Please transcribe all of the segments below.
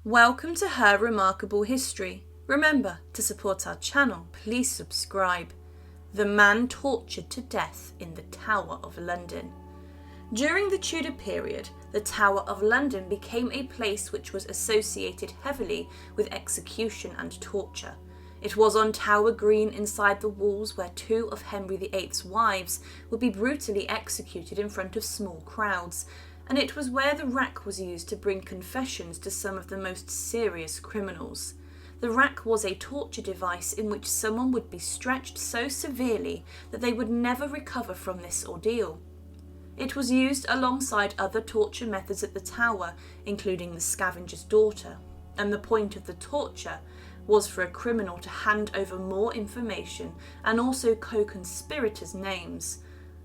Welcome to Her Remarkable History. Remember, to support our channel, please subscribe. The man tortured to death in the Tower of London. During the Tudor period, the Tower of London became a place which was associated heavily with execution and torture. It was on Tower Green inside the walls where two of Henry VIII's wives would be brutally executed in front of small crowds, and it was where the rack was used to bring confessions to some of the most serious criminals. The rack was a torture device in which someone would be stretched so severely that they would never recover from this ordeal. It was used alongside other torture methods at the Tower, including the Scavenger's daughter, and the point of the torture was for a criminal to hand over more information and also co-conspirators' names.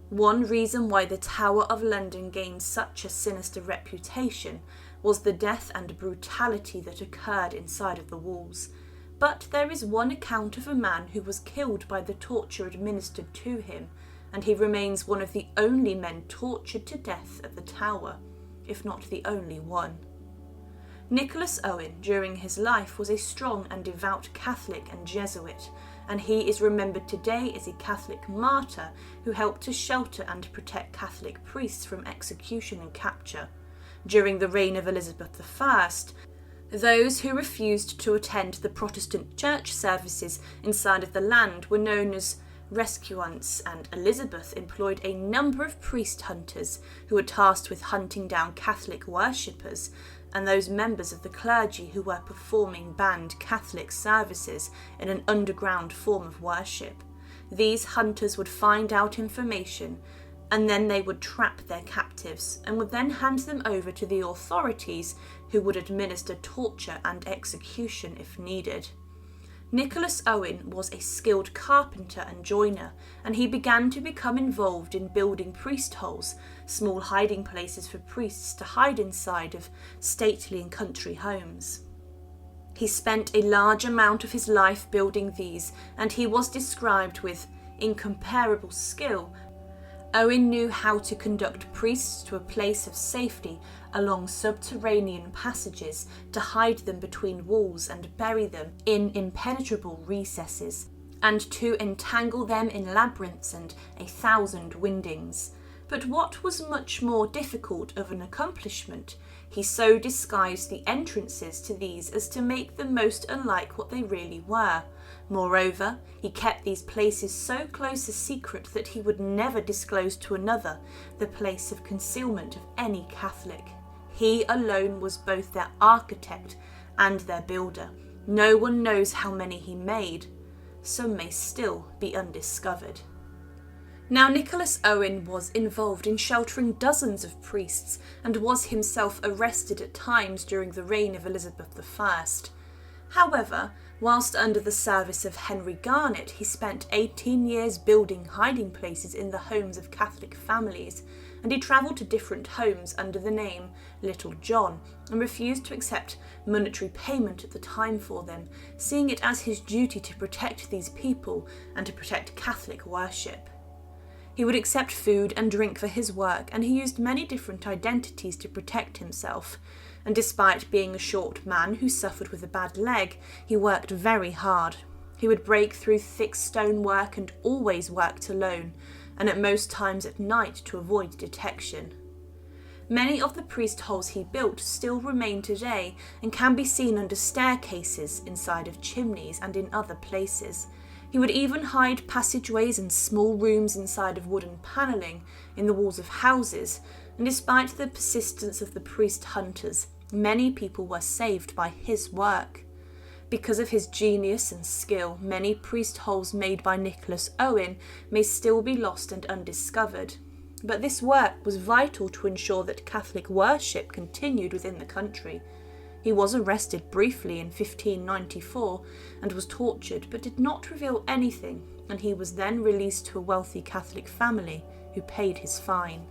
One reason why the Tower of London gained such a sinister reputation was the death and brutality that occurred inside of the walls. But there is one account of a man who was killed by the torture administered to him, and he remains one of the only men tortured to death at the Tower, if not the only one. Nicholas Owen, during his life, was a strong and devout Catholic and Jesuit, and he is remembered today as a Catholic martyr who helped to shelter and protect Catholic priests from execution and capture. During the reign of Elizabeth I, those who refused to attend the Protestant church services inside of the land were known as rescuants, and Elizabeth employed a number of priest hunters who were tasked with hunting down Catholic worshippers and those members of the clergy who were performing banned Catholic services in an underground form of worship. These hunters would find out information, and then they would trap their captives and would then hand them over to the authorities, who would administer torture and execution if needed. Nicholas Owen was a skilled carpenter and joiner, and he began to become involved in building priest holes, small hiding places for priests to hide inside of stately and country homes. He spent a large amount of his life building these, and he was described with incomparable skill. Owen knew how to conduct priests to a place of safety along subterranean passages, to hide them between walls and bury them in impenetrable recesses, and to entangle them in labyrinths and 1,000 windings. But what was much more difficult of an accomplishment, he so disguised the entrances to these as to make them most unlike what they really were. Moreover, he kept these places so close a secret that he would never disclose to another the place of concealment of any Catholic. He alone was both their architect and their builder. No one knows how many he made. Some may still be undiscovered. Now, Nicholas Owen was involved in sheltering dozens of priests and was himself arrested at times during the reign of Elizabeth I. However, whilst under the service of Henry Garnet, he spent 18 years building hiding places in the homes of Catholic families, and he travelled to different homes under the name Little John and refused to accept monetary payment at the time for them, seeing it as his duty to protect these people and to protect Catholic worship. He would accept food and drink for his work, and he used many different identities to protect himself. And despite being a short man who suffered with a bad leg, he worked very hard. He would break through thick stonework and always worked alone, and at most times at night to avoid detection. Many of the priest holes he built still remain today and can be seen under staircases, inside of chimneys, and in other places. He would even hide passageways and small rooms inside of wooden panelling in the walls of houses, and despite the persistence of the priest hunters, many people were saved by his work. Because of his genius and skill, many priest holes made by Nicholas Owen may still be lost and undiscovered. But this work was vital to ensure that Catholic worship continued within the country. He was arrested briefly in 1594 and was tortured, but did not reveal anything, and he was then released to a wealthy Catholic family who paid his fine.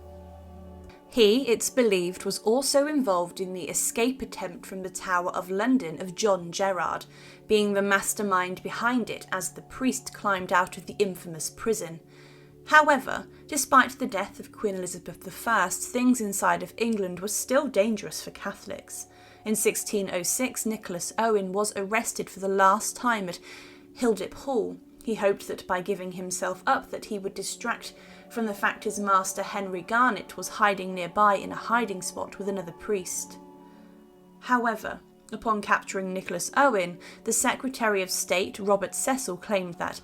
He, it's believed, was also involved in the escape attempt from the Tower of London of John Gerard, being the mastermind behind it as the priest climbed out of the infamous prison. However, despite the death of Queen Elizabeth I, things inside of England were still dangerous for Catholics. In 1606, Nicholas Owen was arrested for the last time at Hildip Hall. He hoped that by giving himself up that he would distract from the fact his master Henry Garnet was hiding nearby in a hiding spot with another priest. However, upon capturing Nicholas Owen, the Secretary of State Robert Cecil claimed that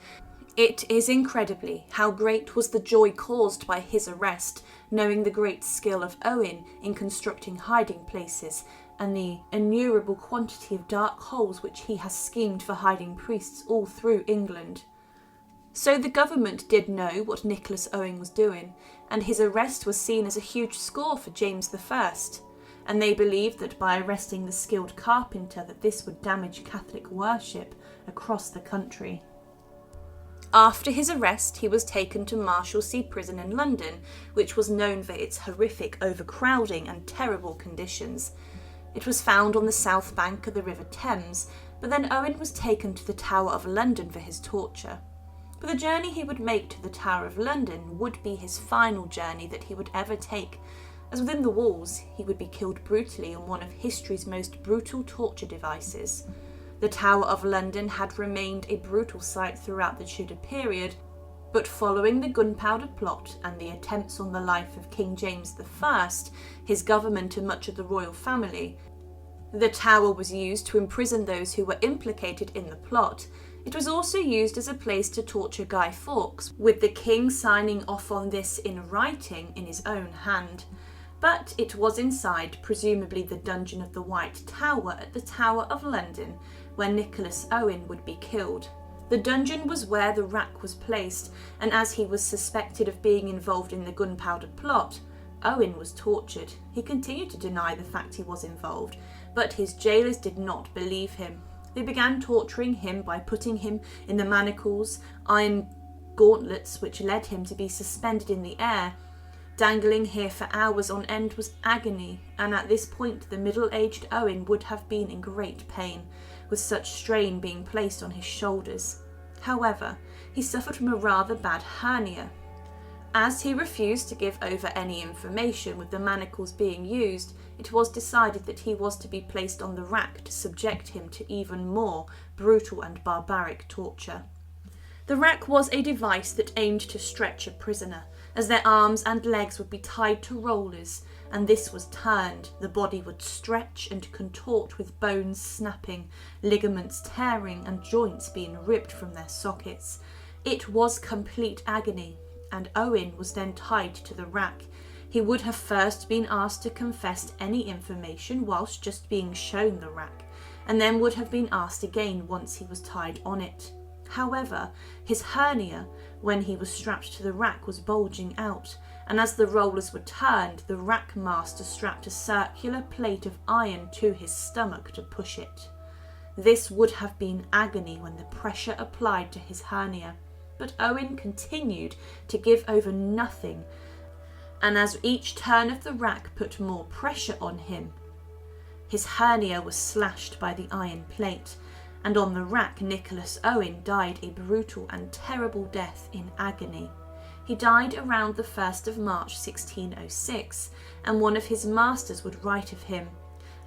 "It is incredibly how great was the joy caused by his arrest, knowing the great skill of Owen in constructing hiding places, and the innumerable quantity of dark holes which he has schemed for hiding priests all through England." So the government did know what Nicholas Owen was doing, and his arrest was seen as a huge score for James I, and they believed that by arresting the skilled carpenter that this would damage Catholic worship across the country. After his arrest, he was taken to Marshalsea Prison in London, which was known for its horrific overcrowding and terrible conditions. It was found on the south bank of the River Thames, but then Owen was taken to the Tower of London for his torture. But the journey he would make to the Tower of London would be his final journey that he would ever take, as within the walls he would be killed brutally on one of history's most brutal torture devices. The Tower of London had remained a brutal sight throughout the Tudor period, but following the Gunpowder Plot and the attempts on the life of King James I, his government and much of the royal family, the tower was used to imprison those who were implicated in the plot. It was also used as a place to torture Guy Fawkes, with the king signing off on this in writing in his own hand. But it was inside, presumably the Dungeon of the White Tower at the Tower of London, where Nicholas Owen would be killed. The dungeon was where the rack was placed, and as he was suspected of being involved in the Gunpowder Plot, Owen was tortured. He continued to deny the fact he was involved, but his jailers did not believe him. They began torturing him by putting him in the manacles, iron gauntlets which led him to be suspended in the air. Dangling here for hours on end was agony, and at this point the middle-aged Owen would have been in great pain, with such strain being placed on his shoulders. However, he suffered from a rather bad hernia. As he refused to give over any information with the manacles being used, it was decided that he was to be placed on the rack to subject him to even more brutal and barbaric torture. The rack was a device that aimed to stretch a prisoner, as their arms and legs would be tied to rollers, and this was turned, the body would stretch and contort with bones snapping, ligaments tearing, and joints being ripped from their sockets. It was complete agony, and Owen was then tied to the rack. He would have first been asked to confess any information whilst just being shown the rack, and then would have been asked again once he was tied on it. However, his hernia, when he was strapped to the rack, was bulging out, and as the rollers were turned, the rack master strapped a circular plate of iron to his stomach to push it. This would have been agony when the pressure applied to his hernia, but Owen continued to give over nothing, and as each turn of the rack put more pressure on him, his hernia was slashed by the iron plate, and on the rack Nicholas Owen died a brutal and terrible death in agony. He died around the 1st of March 1606, and one of his masters would write of him,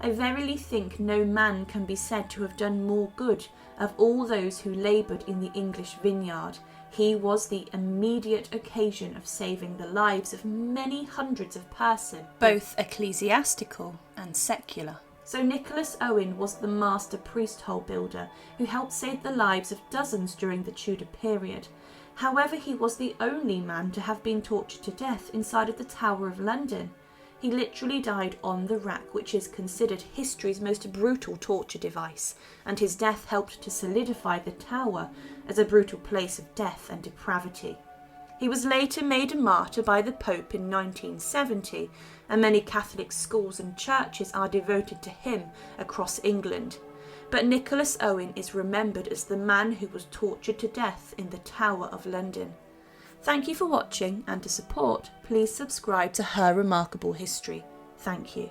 "I verily think no man can be said to have done more good of all those who laboured in the English vineyard. He was the immediate occasion of saving the lives of many hundreds of persons, both ecclesiastical and secular." So Nicholas Owen was the master priest hole builder who helped save the lives of dozens during the Tudor period. However, he was the only man to have been tortured to death inside of the Tower of London. He literally died on the rack, which is considered history's most brutal torture device, and his death helped to solidify the Tower as a brutal place of death and depravity. He was later made a martyr by the Pope in 1970, and many Catholic schools and churches are devoted to him across England. But Nicholas Owen is remembered as the man who was tortured to death in the Tower of London. Thank you for watching, and to support, please subscribe to Her Remarkable History. Thank you.